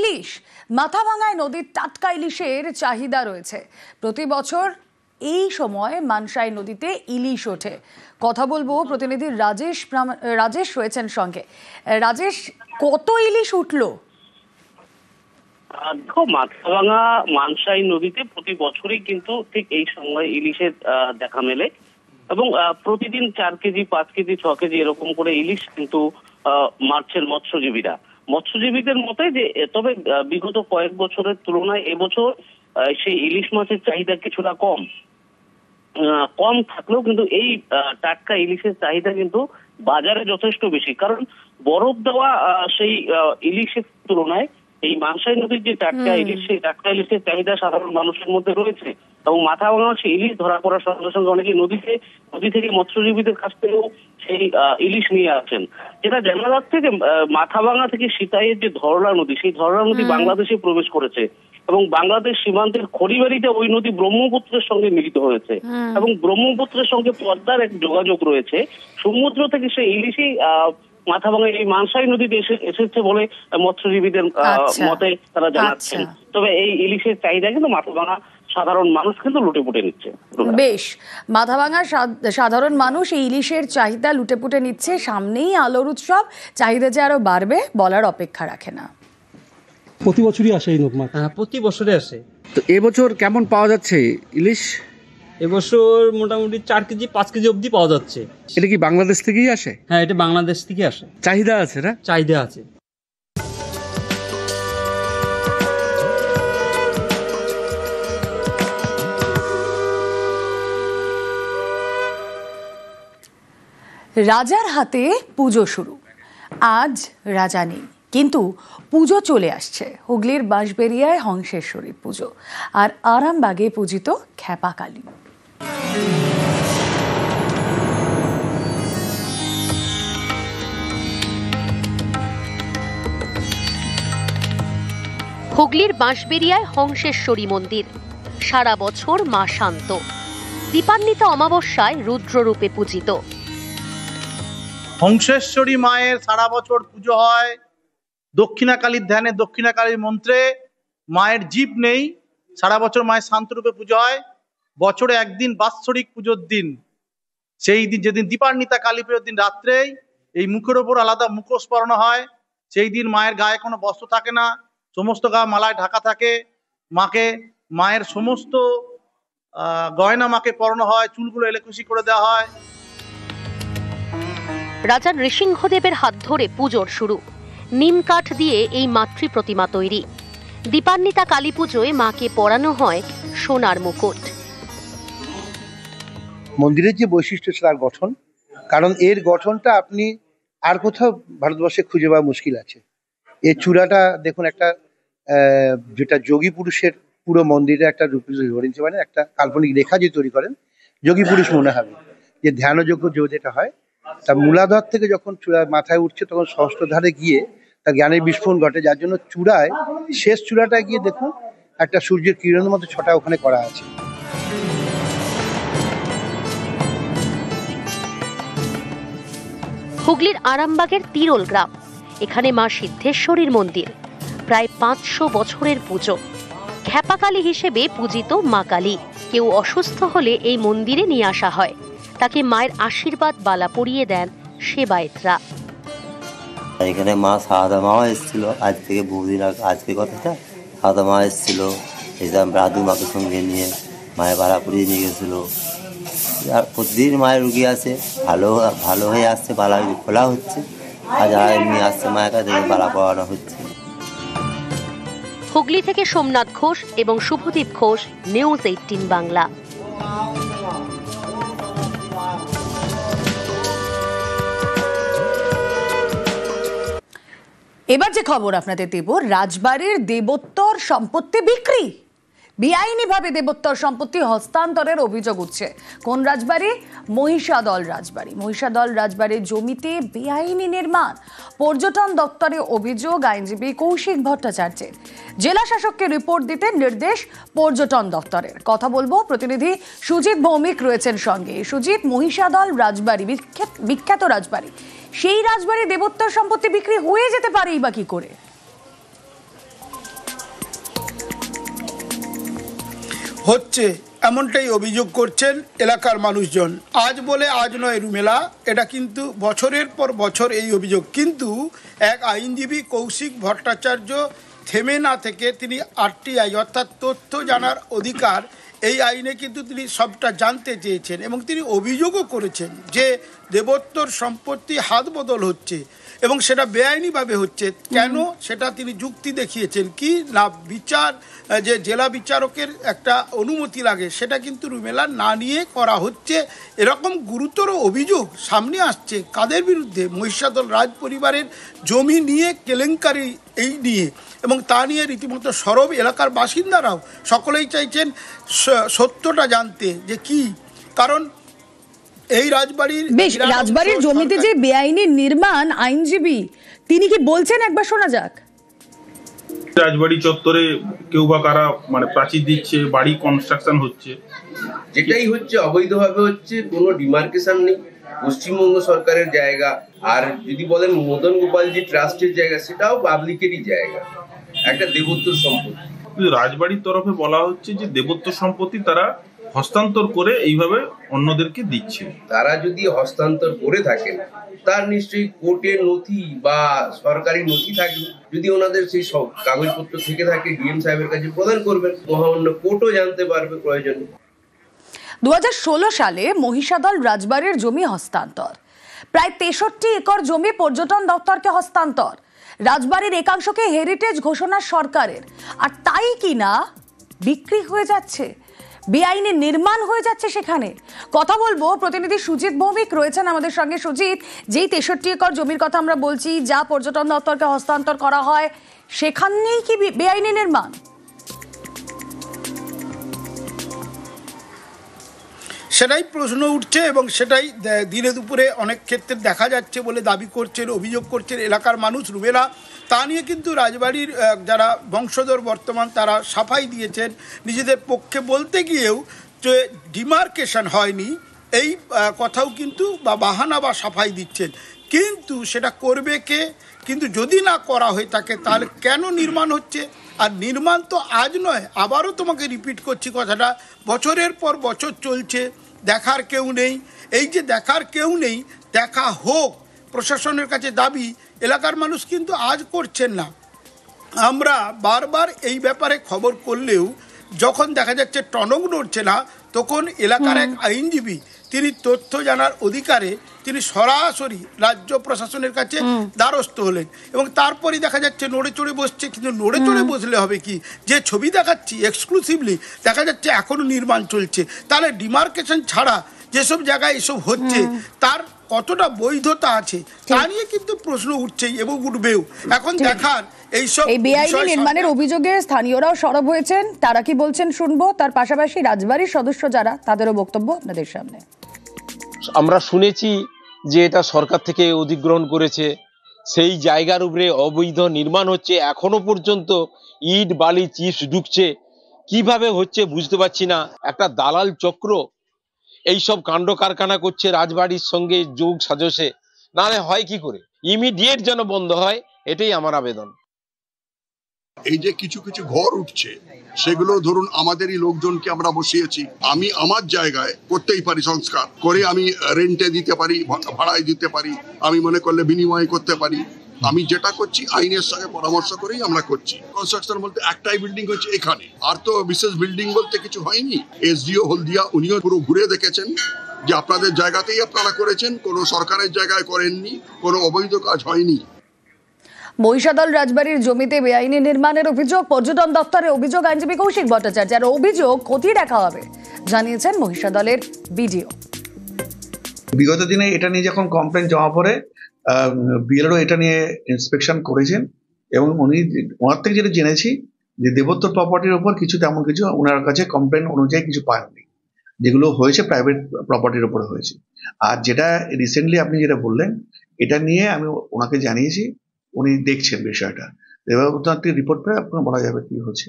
ইলিশ। মাথাভাঙায় নদীর টাটকা ইলিশের চাহিদা রয়েছে। প্রতি বছর এই সময় মানসাই নদীতে ইলিশ ওঠে। কথা বলবো প্রতিনিধি রাজেশ রয়েছেন সঙ্গে। রাজেশ, কত ইলিশ উঠলো? দেখো, মাথাভাঙা মানসাই নদীতে প্রতি বছরই কিন্তু ঠিক এই সময় ইলিশের দেখা মেলে এবং প্রতিদিন 4 কেজি 5 কেজি 6 কেজি এরকম করে ইলিশ কিন্তু মারছেন মৎস্যজীবীদের মতে। যে তবে বিগত কয়েক বছরের তুলনায় এবছর সেই ইলিশ মাছের চাহিদা কিছুটা কম থাকলেও কিন্তু এই টাটকা ইলিশের চাহিদা কিন্তু বাজারে যথেষ্ট বেশি। কারণ বরফ দেওয়া সেই ইলিশের তুলনায় এই মানসাই নদীর যে টাটকা ইলিশ, সেই টাটকা ইলিশের চাহিদা সাধারণ মানুষের মধ্যে রয়েছে। এবং মাথাভাঙা সেই ইলিশ ধরা পড়ার সঙ্গে সঙ্গে অনেকে নদী থেকে মৎস্যজীবীদের কাছ থেকেও সেই ইলিশ নিয়ে আসেন। যেটা জানা যাচ্ছে যে মাথাভাঙা থেকে সিতাইয়ের যে ধরলা নদী, সেই ধরলা নদী বাংলাদেশে প্রবেশ করেছে এবং বাংলাদেশ সীমান্তের খড়িবাড়িতে ওই নদী ব্রহ্মপুত্রের সঙ্গে মিলিত হয়েছে এবং ব্রহ্মপুত্রের সঙ্গে পদ্মার এক যোগাযোগ রয়েছে। সমুদ্র থেকে সেই ইলিশই মাথাভাঙায় এই মানসাই নদীতে এসেছে বলে মৎস্যজীবীদের মতে তারা জানাচ্ছেন। তবে এই ইলিশের চাহিদা কিন্তু মাথাভাঙা সাধারণ মানুষ কিন্তু লুটেপুটে নিচ্ছে। বেশ, মাথাভাঙার সাধারণ মানুষ এই ইলিশের চাহিদা লুটেপুটে নিচ্ছে। সামনেই আলোর উৎসব, চাহিদা যে আরো বাড়বে বলার অপেক্ষা রাখে না। প্রতি বছরই আসে এই নদী মাছ? হ্যাঁ, প্রতি বছরে আসে। তো এবছর কেমন পাওয়া যাচ্ছে ইলিশ? এবছর মোটামুটি 4 কেজি 5 কেজি অবধি পাওয়া যাচ্ছে। এটা কি বাংলাদেশ থেকেই আসে? হ্যাঁ, এটা বাংলাদেশ থেকে আসে। চাহিদা আছে না? চাহিদা আছে। রাজার হাতে পুজো শুরু। আজ রাজা নেই, কিন্তু পুজো চলে আসছে। হুগলির বাঁশবেড়িয়ায় হংসেশ্বরী পুজো আর আরামবাগে পূজিত খ্যাপা কালী। হুগলির বাঁশবেড়িয়ায় হংসেশ্বরী মন্দির। সারা বছর মা শান্ত, দীপান্বিতা অমাবস্যায় রুদ্ররূপে পূজিত। হংসেশ্বরী মায়ের সারা বছর পুজো হয়। দক্ষিণাকালীর ধ্যানে, দক্ষিণাকালীর মন্ত্রে মায়ের জীব নেই। সারা বছর মায়ের শান্তরূপে পুজো হয়। বছরে একদিন বাৎসরিক পুজোর দিন, সেই দিন যেদিন দীপান্বিতা কালী পুজোর দিন রাত্রেই এই মুখের ওপর আলাদা মুখোশ পরানো হয়। সেই দিন মায়ের গায়ে কোনো বস্ত্র থাকে না, সমস্ত গা মালায় ঢাকা থাকে। মায়ের সমস্ত গয়না মাকে পরানো হয়, চুলগুলো এলেকুশি করে দেওয়া হয়। রাজা নৃসিংহদেবের হাত ধরে পুজোর শুরু। নিম কাঠ দিয়ে এই মাতৃ প্রতিমা তৈরি। দীপান্বিতা কালী পুজোয় মাকে পরানো হয় সোনার মুকুট। মন্দিরের যে বৈশিষ্ট্য তার গঠন, কারণ এর গঠনটা আপনি আর কোথাও ভারতবর্ষে খুঁজে পাওয়া মুশকিল আছে। এর চূড়াটা দেখুন, একটা যেটা যোগী পুরুষের পুরো মন্দিরে একটা রূপ মানে একটা কাল্পনিক রেখা যে তৈরি করেন, যোগী পুরুষ মনে হবে যে ধ্যানযোগ্য যেটা হয়, তা মূলাধার থেকে যখন চূড়া মাথায় উঠছে তখন ষষ্ঠধারে গিয়ে তার জ্ঞানের বিস্ফোরণ ঘটে, যার জন্য চূড়ায় শেষ চূড়াটায় গিয়ে দেখুন একটা সূর্যের কিরণের মতো ছটা ওখানে করা আছে। হুগলির আরামবাগের তিরোল গ্রাম, এখানে মা সিদ্ধেশ্বরীর মন্দির। প্রায় 500 বছরের পুজো। খ্যাপাকালী হিসেবে পূজিত মা কালী। কেউ অসুস্থ হলে এই মন্দিরে নিয়ে আসা হয়। তাকে মায়ের আশীর্বাদ বালা পরিয়ে দেন সেবায়েতরা। এখানে মা সারদা মাও এসেছিল আজ থেকে বহুদিন আগে। আজকে কথাটা সারদা মা এসেছিল, এসে রাধু মাকে সঙ্গে নিয়ে মায়ের বালা পরিয়ে নিয়ে গেছিল। আর প্রতিদিন মায়ের রুগী আসে, ভালো হয়ে আসছে, বালা খোলা হচ্ছে। আর যারা এমনি আসছে মায়ের কাছে বালা পড়ানো হচ্ছে। হুগলি থেকে সোমনাথ ঘোষ এবং শুভদীপ ঘোষ, নিউজ 18 বাংলা। এবার যে খবর আপনাদের দেব, রাজবাড়ির দেবোত্তর সম্পত্তি বিক্রি। বেআইনিভাবে দেবোত্তর সম্পত্তি হস্তান্তরের অভিযোগ উঠছে। কোন রাজবাড়ি? মহিষাদল রাজবাড়ির জমিতে বেআইনি নির্মাণ। পর্যটন দপ্তরে অভিযোগ আইনজীবী কৌশিক ভট্টাচার্যের। জেলা শাসককে রিপোর্ট দিতে নির্দেশ পর্যটন দপ্তরের। কথা বলবো, প্রতিনিধি সুজিত ভৌমিক রয়েছেন সঙ্গে। সুজিত, মহিষাদল রাজবাড়ি বিখ্যাত রাজবাড়ি, সেই রাজবাড়ি দেবোত্তর সম্পত্তি বিক্রি হয়ে যেতে পারেই বা কি করে? হচ্ছে এমনটাই অভিযোগ করছেন এলাকার মানুষজন। আজ বলে আজ নয় রুমেলা, এটা কিন্তু বছরের পর বছর এই অভিযোগ। কিন্তু এক আইনজীবী কৌশিক ভট্টাচার্য থেমে না থেকে তিনি আরটিআই অর্থাৎ তথ্য জানার অধিকার এই আইনে কিন্তু তিনি সবটা জানতে চেয়েছেন এবং তিনি অভিযোগও করেছেন যে দেবোত্তর সম্পত্তি হাত বদল হচ্ছে এবং সেটা বেআইনিভাবে হচ্ছে। কেন সেটা তিনি যুক্তি দেখিয়েছেন কি না, বিচার যে জেলা বিচারকের একটা অনুমতি লাগে সেটা কিন্তু রুমেলা না নিয়ে করা হচ্ছে, এরকম গুরুতর অভিযোগ সামনে আসছে। কাদের বিরুদ্ধে? মহিষাদল রাজ পরিবারের জমি নিয়ে কেলেঙ্কারি এই নিয়ে, এবং তা নিয়ে রীতিমতো সরব এলাকার বাসিন্দারাও সকলেই চাইছেন সত্যটা জানতে যে কি কারণ এই রাজবাড়ির জমিতে যে বেআইনি নির্মাণ, আইনজীবী তিনি কি বলছেন একবার শোনা যাক। রাজবাড়ি চত্বরে কেউ বা কারা মানে প্রাচীর দিচ্ছে, বাড়ি কনস্ট্রাকশন হচ্ছে, যেটাই হচ্ছে অবৈধভাবে হচ্ছে, কোনো ডিমার্কেশন নেই। পশ্চিমবঙ্গ সরকারের জায়গা, আর যদি বলেন মদন গোপালজি ট্রাস্টের জায়গা, সেটাও পাবলিকেরই জায়গা, একটা দেবোত্তর সম্পত্তি। রাজবাড়ির তরফে বলা হচ্ছে যে দেবোত্তর সম্পত্তি তারা হস্তান্তর করে এইভাবে অন্যদেরকে দিচ্ছে। তারা যদি হস্তান্তর করে থাকেন তার নিশ্চয়ই কোর্টের নথি বা সরকারি নথি থাকবে। যদি ওনাদের সেই সব কাগজপত্র থেকে থাকে ডিএম সাহেবের কাছে প্রদান করবেন, মহামান্য কোর্টও জানতে পারবে প্রয়োজনে। 2016 সালে মহিষাদল রাজবাড়ির জমি হস্তান্তর, প্রায় 63 একর জমি পর্যটন দপ্তরকে হস্তান্তর, রাজবাড়ির একাংশকে হেরিটেজ ঘোষণা সরকারের, আর তাই কিনা বিক্রি হয়ে যাচ্ছে, বেআইনি নির্মাণ হয়ে যাচ্ছে সেখানে। কথা বলবো, প্রতিনিধি সুজিত ভৌমিক রয়েছেন আমাদের সঙ্গে। সুজিত, যেই 63 একর জমির কথা আমরা বলছি, যা পর্যটন দপ্তরকে হস্তান্তর করা হয়, সেখানেই কি বেআইনি নির্মাণ? সেটাই প্রশ্ন উঠছে এবং সেটাই দিনে দুপুরে অনেক ক্ষেত্রে দেখা যাচ্ছে বলে দাবি করছেন, অভিযোগ করছেন এলাকার মানুষ। রুবেলা, তা নিয়ে কিন্তু রাজবাড়ির যারা বংশধর বর্তমান তারা সাফাই দিয়েছেন, নিজেদের পক্ষে বলতে গিয়েও যে ডিমার্কেশন হয়নি এই কথাও কিন্তু বা বাহানা বা সাফাই দিচ্ছেন। কিন্তু সেটা করবে কে? কিন্তু যদি না করা হয়ে থাকে তাহলে কেন নির্মাণ হচ্ছে? আর নির্মাণ তো আজ নয়, আবারও তোমাকে রিপিট করছি কথাটা, বছরের পর বছর চলছে, দেখার কেউ নেই। এই যে দেখার কেউ নেই, দেখা হোক প্রশাসনের কাছে দাবি এলাকার মানুষ কিন্তু আজ করছেন না। আমরা বারবার এই ব্যাপারে খবর করলেও যখন দেখা যাচ্ছে টনক নড়ছে না, তখন এলাকার এক আইনজীবী তিনি তথ্য জানার অধিকারে তিনি সরাসরি রাজ্য প্রশাসনের কাছে দ্বারস্থ হলেন এবং তারপরই দেখা যাচ্ছে নড়ে চড়ে বসছে। কিন্তু নড়ে চড়ে বসলে হবে কি, যে ছবি দেখাচ্ছি এক্সক্লুসিভলি দেখা যাচ্ছে এখনো নির্মাণ চলছে, তাহলে ডিমার্কেশন ছাড়া যেসব জায়গায় এসব হচ্ছে তার কতটা বৈধতা আছে তা নিয়ে কিন্তু প্রশ্ন উঠছেই এবং উঠবেও। এখন দেখার এই বেআইনি নির্মাণের অভিযোগে স্থানীয়রাও সরব হয়েছেন, তারা কি বলছেন শুনবো। তার পাশাপাশি রাজবাড়ির সদস্য যারা, তাদেরও বক্তব্য আপনাদের সামনে। আমরা শুনেছি যে এটা সরকার থেকে অধিগ্রহণ করেছে, সেই জায়গার উপরে অবৈধ নির্মাণ হচ্ছে, এখনো পর্যন্ত ইট বালি চিপস ঢুকছে, কিভাবে হচ্ছে বুঝতে পারছি না। একটা দালাল চক্র এইসব কাণ্ড কারখানা করছে রাজবাড়ির সঙ্গে যোগ সাজসে, নাহলে হয় কি করে? ইমিডিয়েট যেন বন্ধ হয়, এটাই আমার আবেদন। এই যে কিছু কিছু ঘর উঠছে, সেগুলো ধরুন আমাদেরই লোকজনকে আমরা বসিয়েছি। আমি আমার জায়গায় করতেই পারি, সংস্কার করে আমি রেন্টে দিতে পারি, ভাড়ায় দিতে পারি, আমি মনে করলে বিনিময় করতে পারি। আমি যেটা করছি আইনের সঙ্গে পরামর্শ করেই আমরা করছি। কনস্ট্রাকশন বলতে একটাই বিল্ডিং হচ্ছে এখানে, আর তো বিশেষ বিল্ডিং বলতে কিছু হয়নি। এসডিও হলদিয়া উনিও পুরো ঘুরে দেখেছেন যে আপনাদের জায়গাতেই আপনারা করেছেন, কোনো সরকারের জায়গায় করেননি, কোনো অবৈধ কাজ হয়নি। মহিষাদল রাজবাড়ির জমিতে বেআইনি নির্মাণের অভিযোগ, পর্যটন দপ্তরের অভিযোগ, আইনজীবী কৌশিক ভট্টাচার্যের অভিযোগ খতিয়ে দেখা হবে জানিয়েছেন মহিষাদলের বিডিও। বিগত দিনে এটা নিয়ে যখন কমপ্লেন জমা পড়ে, বিএলও এটা নিয়ে ইন্সপেকশন করেছেন এবং ওনার থেকে যেটা জেনেছি যে দেবোত্তর প্রপার্টির উপর কিছু তেমন কিছু ওনার কাছে কমপ্লেন অনুযায়ী কিছু পাননি, যেগুলো হয়েছে প্রাইভেট প্রপার্টির উপরে হয়েছে। আর যেটা রিসেন্টলি আপনি যেটা বললেন, এটা নিয়ে আমি ওনাকে জানিয়েছি, উনি দেখছেন বিষয়টা, এবার রিপোর্ট পেয়ে আপনার বলা যাবে কি হচ্ছে।